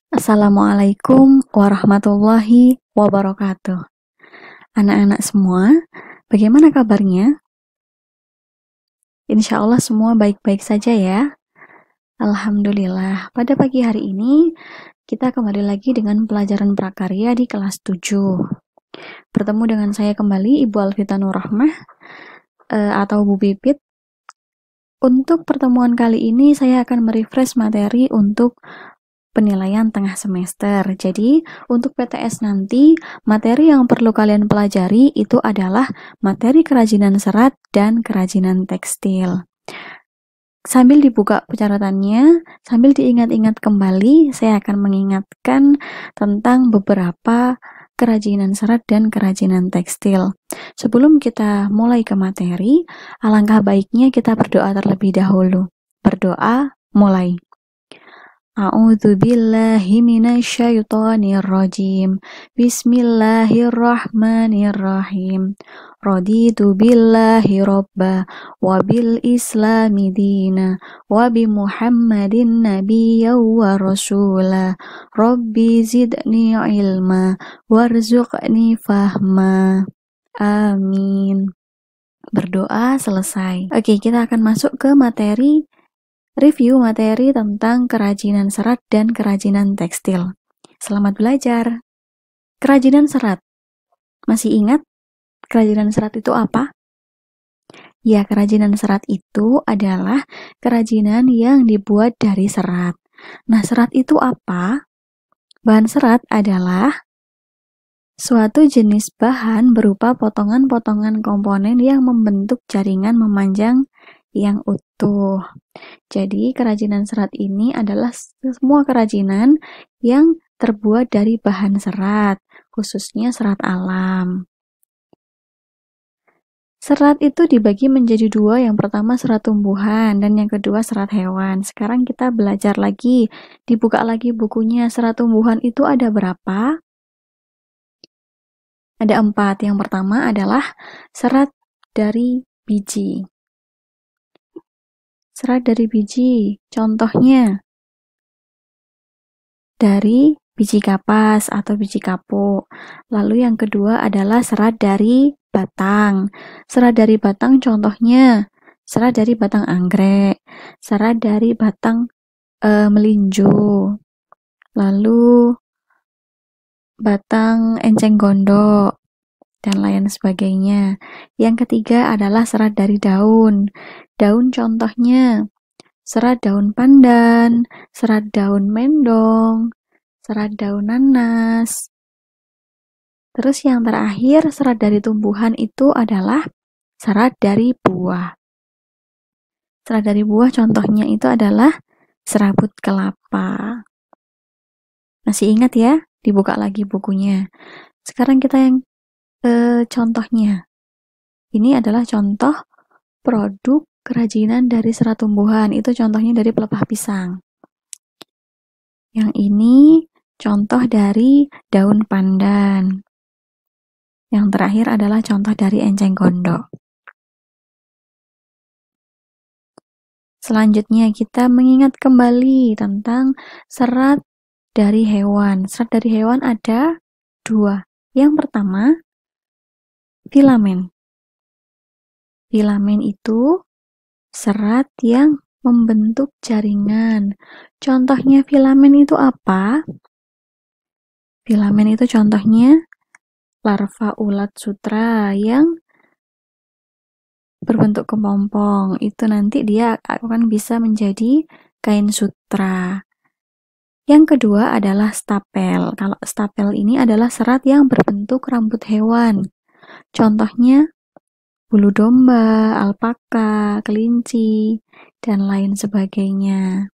Assalamualaikum warahmatullahi wabarakatuh. Anak-anak semua, bagaimana kabarnya? Insya Allah semua baik-baik saja ya. Alhamdulillah, pada pagi hari ini kita kembali lagi dengan pelajaran prakarya di kelas 7. Bertemu dengan saya kembali, Ibu Alvita Nurrahmah atau Bu Pipit. Untuk pertemuan kali ini saya akan merefresh materi untuk penilaian tengah semester. Jadi, untuk PTS nanti, materi yang perlu kalian pelajari itu adalah materi kerajinan serat dan kerajinan tekstil. Sambil dibuka pencatatannya, sambil diingat-ingat kembali, saya akan mengingatkan tentang beberapa kerajinan serat dan kerajinan tekstil. Sebelum kita mulai ke materi, alangkah baiknya kita berdoa terlebih dahulu. Berdoa, mulai. A'udzu billahi minasyaitonir rajim. Bismillahirrahmanirrahim. Raditu billahi robba wa bil islami dina wa bi Muhammadin nabiyya wa rasula. Rabbi zidni ilma warzuqni fahma. Amin. Berdoa selesai. Oke, kita akan masuk ke materi review materi tentang kerajinan serat dan kerajinan tekstil. Selamat belajar. Kerajinan serat. Masih ingat kerajinan serat itu apa? Ya, kerajinan serat itu adalah kerajinan yang dibuat dari serat. Nah, serat itu apa? Bahan serat adalah suatu jenis bahan berupa potongan-potongan komponen yang membentuk jaringan memanjang yang utuh. Jadi, kerajinan serat ini adalah semua kerajinan yang terbuat dari bahan serat, khususnya serat alam. Serat itu dibagi menjadi dua, yang pertama serat tumbuhan dan yang kedua serat hewan. Sekarang kita belajar lagi, dibuka lagi bukunya. Serat tumbuhan itu ada berapa? Ada 4. Yang pertama adalah serat dari biji. Serat dari biji, contohnya dari biji kapas atau biji kapuk. Lalu yang kedua adalah serat dari batang. Serat dari batang contohnya serat dari batang anggrek, serat dari batang melinjo, lalu batang enceng gondok, dan lain sebagainya. Yang ketiga adalah serat dari daun. Daun contohnya serat daun pandan, serat daun mendong, serat daun nanas. Terus yang terakhir, serat dari tumbuhan itu adalah serat dari buah. Serat dari buah contohnya itu adalah serabut kelapa. Masih ingat ya? Dibuka lagi bukunya. Sekarang kita yang contohnya. Ini adalah contoh produk kerajinan dari serat tumbuhan. Itu contohnya dari pelepah pisang. Yang ini contoh dari daun pandan. Yang terakhir adalah contoh dari enceng gondok. Selanjutnya kita mengingat kembali tentang serat dari hewan. Serat dari hewan ada 2. Yang pertama, filamen. Filamen itu serat yang membentuk jaringan. Contohnya filamen itu apa? Filamen itu contohnya larva ulat sutra yang berbentuk kepompong. Itu nanti dia akan bisa menjadi kain sutra. Yang kedua adalah stapel. Kalau stapel ini adalah serat yang berbentuk rambut hewan. Contohnya bulu domba, alpaka, kelinci, dan lain sebagainya.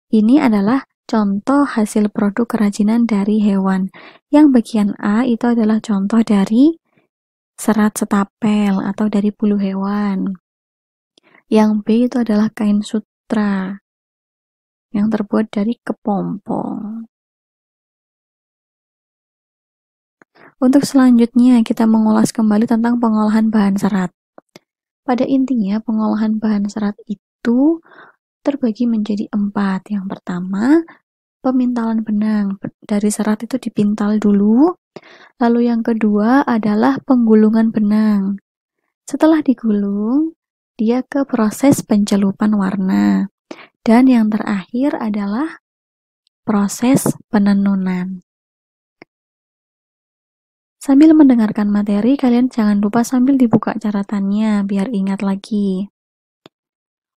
Ini adalah contoh hasil produk kerajinan dari hewan. Yang bagian A itu adalah contoh dari serat stapel atau dari bulu hewan. Yang B itu adalah kain sutra yang terbuat dari kepompong. Untuk selanjutnya kita mengulas kembali tentang pengolahan bahan serat. Pada intinya pengolahan bahan serat itu terbagi menjadi 4. Yang pertama, pemintalan benang. Dari serat itu dipintal dulu. Lalu yang kedua adalah penggulungan benang. Setelah digulung, dia ke proses pencelupan warna. Dan yang terakhir adalah proses penenunan. Sambil mendengarkan materi, kalian jangan lupa sambil dibuka catatannya biar ingat lagi.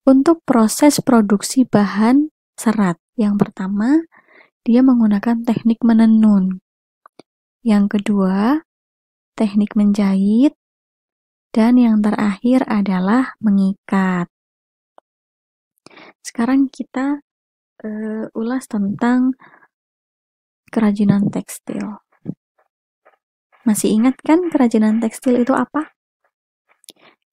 Untuk proses produksi bahan serat, yang pertama, dia menggunakan teknik menenun. Yang kedua, teknik menjahit. Dan yang terakhir adalah mengikat. Sekarang kita ulas tentang kerajinan tekstil. Masih ingat kan kerajinan tekstil itu apa?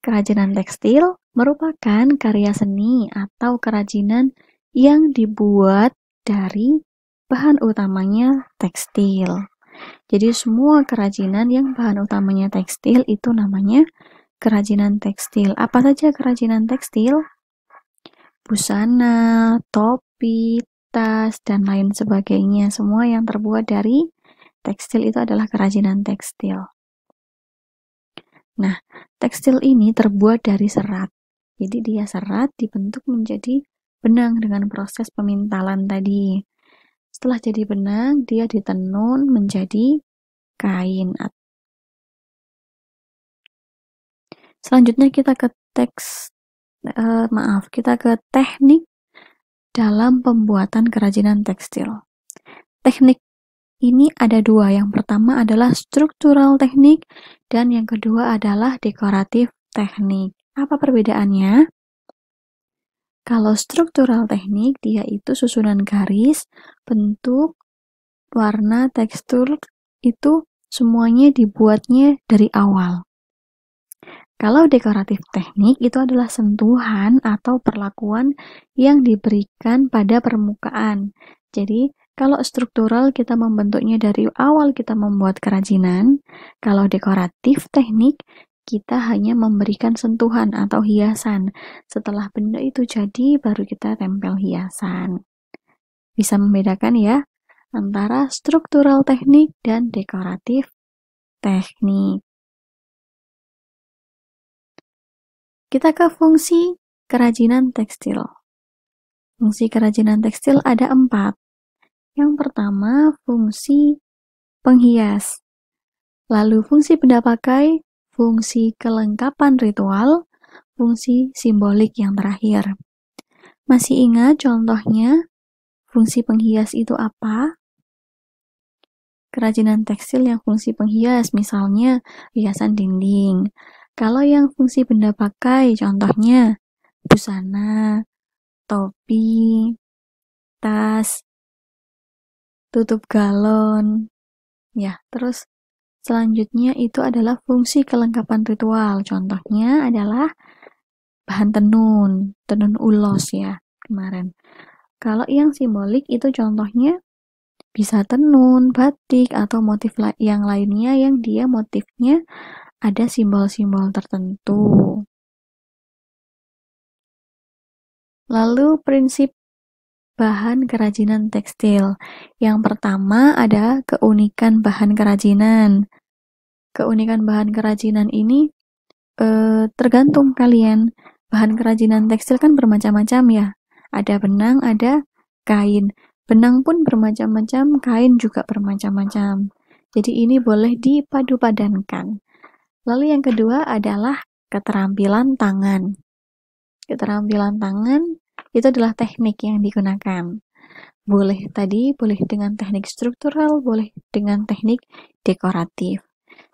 Kerajinan tekstil merupakan karya seni atau kerajinan yang dibuat dari bahan utamanya tekstil. Jadi semua kerajinan yang bahan utamanya tekstil itu namanya kerajinan tekstil. Apa saja kerajinan tekstil? Busana, topi, tas, dan lain sebagainya. Semua yang terbuat dari tekstil itu adalah kerajinan tekstil. Nah, tekstil ini terbuat dari serat. Jadi dia serat dibentuk menjadi benang dengan proses pemintalan tadi. Setelah jadi benang, dia ditenun menjadi kain. Selanjutnya kita ke teknik dalam pembuatan kerajinan tekstil. Teknik ini ada dua. Yang pertama adalah struktural teknik dan yang kedua adalah dekoratif teknik. Apa perbedaannya? Kalau struktural teknik, dia itu susunan garis, bentuk, warna, tekstur, itu semuanya dibuatnya dari awal. Kalau dekoratif teknik, itu adalah sentuhan atau perlakuan yang diberikan pada permukaan. Jadi, kalau struktural kita membentuknya dari awal kita membuat kerajinan, kalau dekoratif teknik, kita hanya memberikan sentuhan atau hiasan. Setelah benda itu jadi, baru kita tempel hiasan. Bisa membedakan ya, antara struktural teknik dan dekoratif teknik. Kita ke fungsi kerajinan tekstil. Fungsi kerajinan tekstil ada 4. Yang pertama, fungsi penghias. Lalu fungsi benda pakai, fungsi kelengkapan ritual, fungsi simbolik yang terakhir. Masih ingat contohnya fungsi penghias itu apa? Kerajinan tekstil yang fungsi penghias, misalnya hiasan dinding. Kalau yang fungsi benda pakai, contohnya busana, topi, tas, tutup galon. Ya, terus selanjutnya itu adalah fungsi kelengkapan ritual. Contohnya adalah bahan tenun ulos ya kemarin. Kalau yang simbolik itu contohnya bisa tenun, batik, atau motif yang lainnya yang dia motifnya ada simbol-simbol tertentu. Lalu prinsip bahan kerajinan tekstil. Yang pertama ada keunikan bahan kerajinan. Keunikan bahan kerajinan ini tergantung kalian. Bahan kerajinan tekstil kan bermacam-macam ya. Ada benang, ada kain. Benang pun bermacam-macam, kain juga bermacam-macam. Jadi ini boleh dipadu-padankan. Lalu yang kedua adalah keterampilan tangan. Keterampilan tangan itu adalah teknik yang digunakan. Boleh dengan teknik struktural, boleh dengan teknik dekoratif.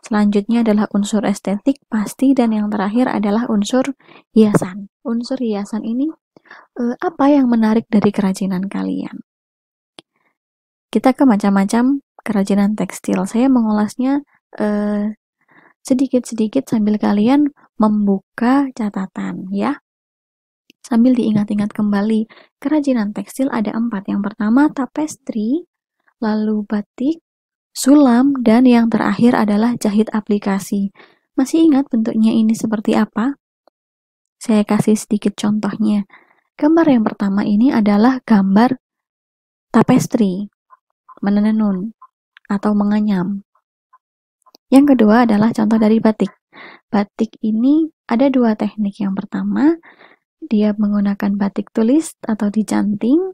Selanjutnya adalah unsur estetik pasti, dan yang terakhir adalah unsur hiasan. Unsur hiasan ini apa yang menarik dari kerajinan kalian? Kita ke macam-macam kerajinan tekstil. Saya mengulasnya sedikit-sedikit sambil kalian membuka catatan ya. Sambil diingat-ingat kembali, kerajinan tekstil ada 4. Yang pertama tapestri, lalu batik, sulam, dan yang terakhir adalah jahit aplikasi. Masih ingat bentuknya ini seperti apa? Saya kasih sedikit contohnya. Gambar yang pertama ini adalah gambar tapestry, menenun, atau mengenyam. Yang kedua adalah contoh dari batik. Batik ini ada dua teknik. Yang pertama, dia menggunakan batik tulis atau dicanting.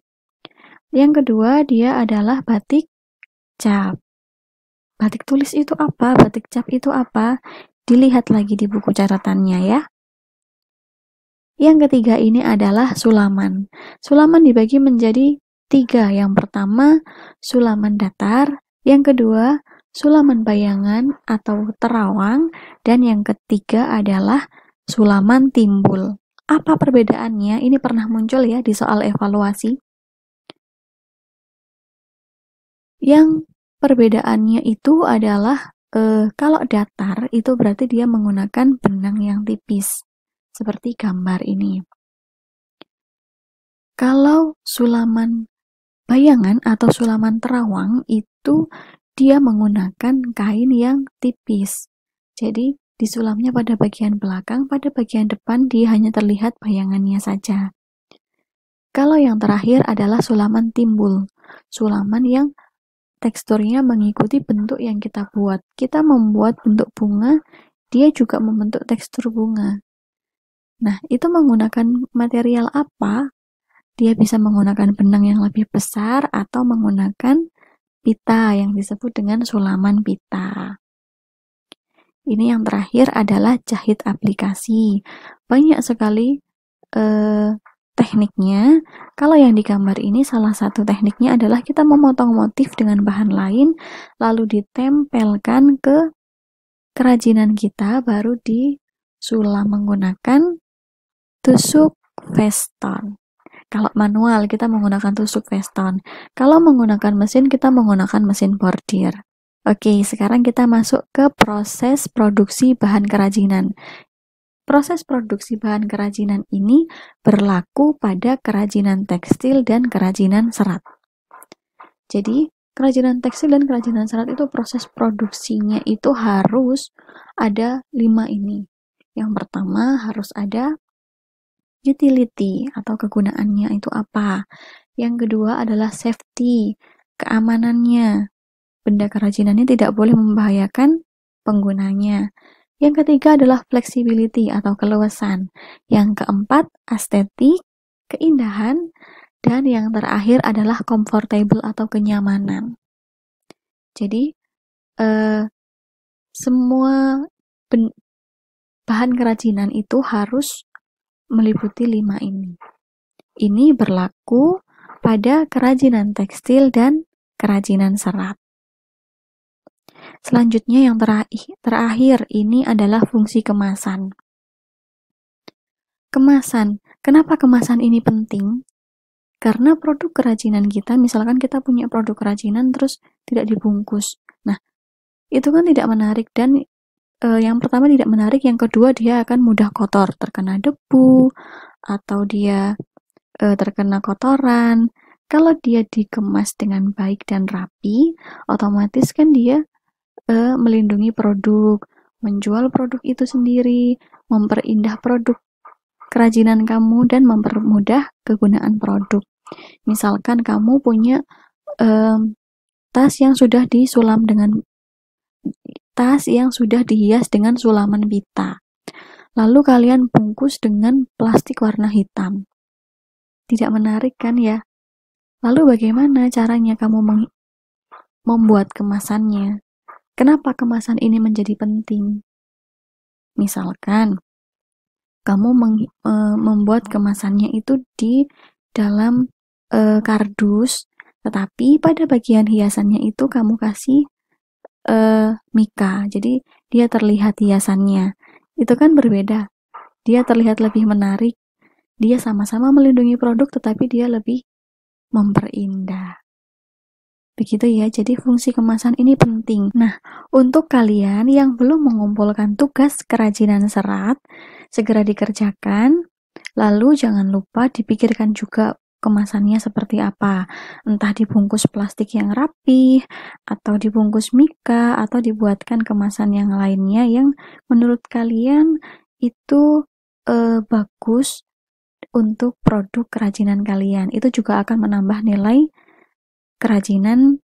Yang kedua, dia adalah batik cap. Batik tulis itu apa? Batik cap itu apa? Dilihat lagi di buku catatannya ya. Yang ketiga ini adalah sulaman. Sulaman dibagi menjadi 3. Yang pertama, sulaman datar. Yang kedua, sulaman bayangan atau terawang. Dan yang ketiga adalah sulaman timbul. Apa perbedaannya? Ini pernah muncul ya di soal evaluasi. Yang perbedaannya itu adalah kalau datar itu berarti dia menggunakan benang yang tipis, seperti gambar ini. Kalau sulaman bayangan atau sulaman terawang itu dia menggunakan kain yang tipis. Jadi disulamnya pada bagian belakang, pada bagian depan dia hanya terlihat bayangannya saja. Kalau yang terakhir adalah sulaman timbul, sulaman yang teksturnya mengikuti bentuk yang kita buat. Kita membuat bentuk bunga, dia juga membentuk tekstur bunga. Nah, itu menggunakan material apa? Dia bisa menggunakan benang yang lebih besar atau menggunakan pita yang disebut dengan sulaman pita. Ini yang terakhir adalah jahit aplikasi. Banyak sekali tekniknya. Kalau yang di gambar ini salah satu tekniknya adalah kita memotong motif dengan bahan lain lalu ditempelkan ke kerajinan kita, baru disulam menggunakan tusuk Weston. Kalau manual kita menggunakan tusuk Weston. Kalau menggunakan mesin kita menggunakan mesin bordir. Oke, sekarang kita masuk ke proses produksi bahan kerajinan. Proses produksi bahan kerajinan ini berlaku pada kerajinan tekstil dan kerajinan serat. Jadi, kerajinan tekstil dan kerajinan serat itu proses produksinya itu harus ada 5 ini. Yang pertama harus ada utility atau kegunaannya itu apa. Yang kedua adalah safety, keamanannya. Benda kerajinannya tidak boleh membahayakan penggunanya. Yang ketiga adalah flexibility atau keluasan. Yang keempat, estetik, keindahan. Dan yang terakhir adalah comfortable atau kenyamanan. Jadi, semua bahan kerajinan itu harus meliputi 5 ini. Ini berlaku pada kerajinan tekstil dan kerajinan serat. Selanjutnya yang terakhir ini adalah fungsi kemasan. Kemasan. Kenapa kemasan ini penting? Karena produk kerajinan kita, misalkan kita punya produk kerajinan terus tidak dibungkus. Nah, itu kan tidak menarik dan yang pertama tidak menarik, yang kedua dia akan mudah kotor, terkena debu atau dia terkena kotoran. Kalau dia dikemas dengan baik dan rapi, otomatis kan dia melindungi produk, menjual produk itu sendiri, memperindah produk kerajinan kamu dan mempermudah kegunaan produk. Misalkan kamu punya tas yang sudah dihias dengan sulaman pita. Lalu kalian bungkus dengan plastik warna hitam. Tidak menarik kan ya? Lalu bagaimana caranya kamu membuat kemasannya? Kenapa kemasan ini menjadi penting? Misalkan, kamu membuat kemasannya itu di dalam kardus, tetapi pada bagian hiasannya itu kamu kasih mika, jadi dia terlihat hiasannya. Itu kan berbeda. Dia terlihat lebih menarik. Dia sama-sama melindungi produk, tetapi dia lebih memperindah. Begitu ya, jadi fungsi kemasan ini penting. Nah, untuk kalian yang belum mengumpulkan tugas kerajinan serat, segera dikerjakan. Lalu jangan lupa dipikirkan juga kemasannya seperti apa. Entah dibungkus plastik yang rapi, atau dibungkus mika, atau dibuatkan kemasan yang lainnya yang menurut kalian itu bagus untuk produk kerajinan kalian. Itu juga akan menambah nilai kerajinan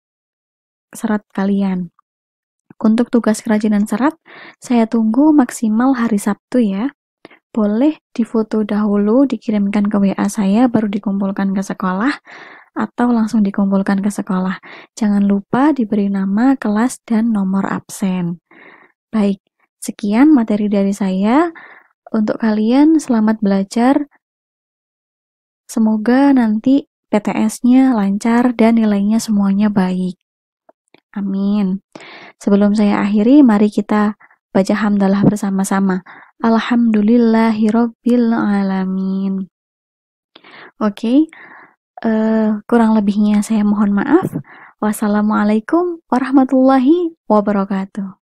serat kalian. Untuk tugas kerajinan serat, saya tunggu maksimal hari Sabtu ya. Boleh difoto dahulu, dikirimkan ke WA saya, baru dikumpulkan ke sekolah, atau langsung dikumpulkan ke sekolah. Jangan lupa diberi nama, kelas, dan nomor absen. Baik, sekian materi dari saya. Untuk kalian, selamat belajar. Semoga nanti PTS-nya lancar dan nilainya semuanya baik. Amin. Sebelum saya akhiri, mari kita baca hamdalah bersama-sama. Alhamdulillahirabbil alamin. Oke, kurang lebihnya saya mohon maaf. Wassalamualaikum warahmatullahi wabarakatuh.